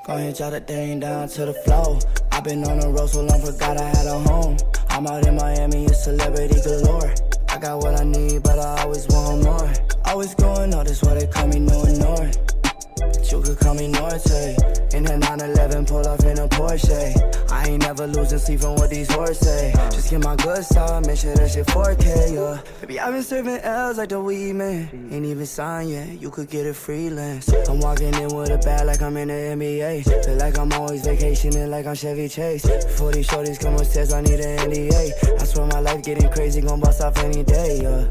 Go ahead, drop that thing down to the floor. I've been on the road so long, forgot I had a home. I'm out in Miami, it's celebrity galore. I got what I need, but I always want more. Always going on, that's why they call me no ignore. But you could call me Norte. In the 911, pull off in a Porsche. I ain't never losing sleep from what these whores say. Just get my good side, make sure that shit 4K, yeah. Baby, I've been serving L's like the weed man. Ain't even signed yet, you could get it freelance. I'm walking in with a bag like I'm in the NBA. Feel like I'm always vacationing like I'm Chevy Chase. Before these shorties come upstairs, I need an NDA. I swear my life getting crazy, gon' bust off any day, yeah.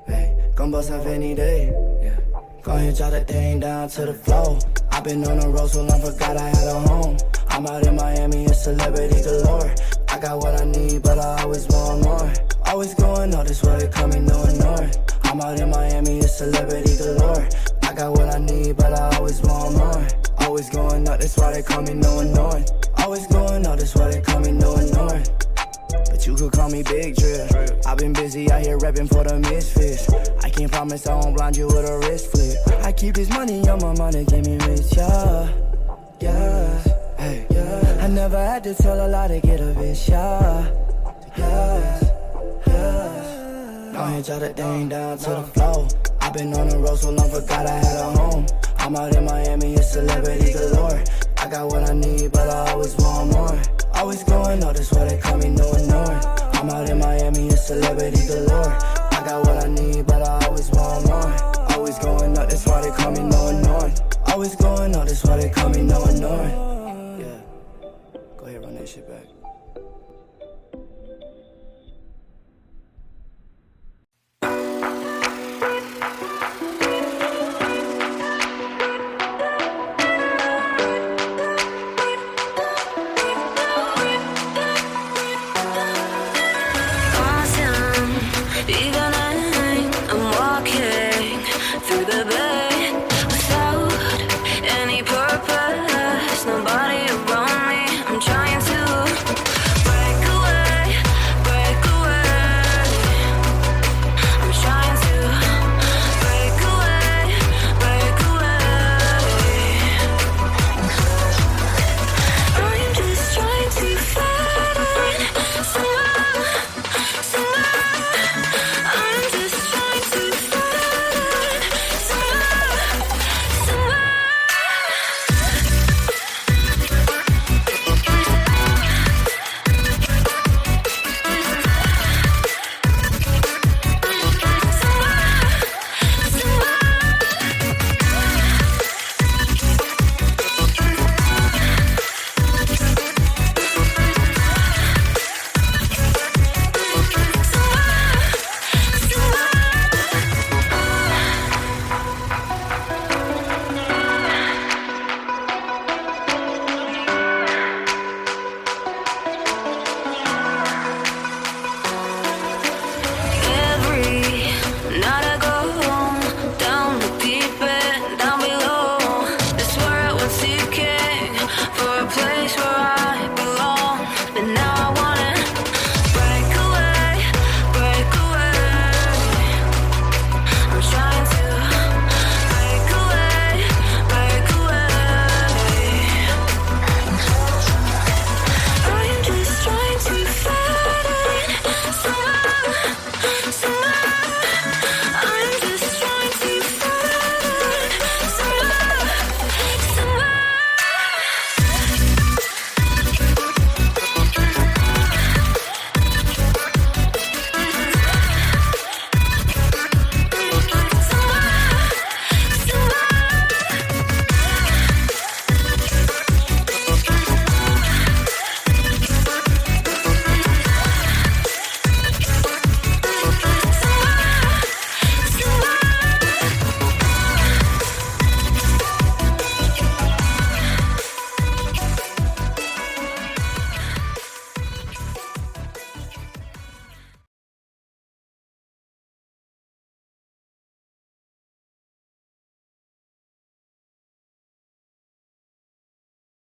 Hey, gon' bust off any day, yeah. Go ahead, drop that thing down to the floor. I've been on the road so long, forgot I had a home. I'm out in Miami, it's celebrity galore. I got what I need, but I always want more. Always going on, that's why they call me no ignore. I'm out in Miami, it's celebrity galore. I got what I need, but I always want more. Always going up, that's why they call me no ignore. Always going up, that's why they call me no ignore. But you could call me Big Drip. I've been busy out here repping for the misfits. I can't promise I won't blind you with a wrist flip. I keep this money on my mind to get me rich, yeah. Yeah, hey, yeah. I never had to tell a lie to get a bitch, yeah. Yeah, yeah. Go ahead, drop that thing down to the floor. I've been on the road so long, forgot I had a home. I'm out in Miami, it's celebrity galore. I got what I need, but I always want more. Always going on, that's why they call me no ignore. I'm out in Miami, it's celebrity galore. I got what I need, but I always want more. Always going up, that's why they call me no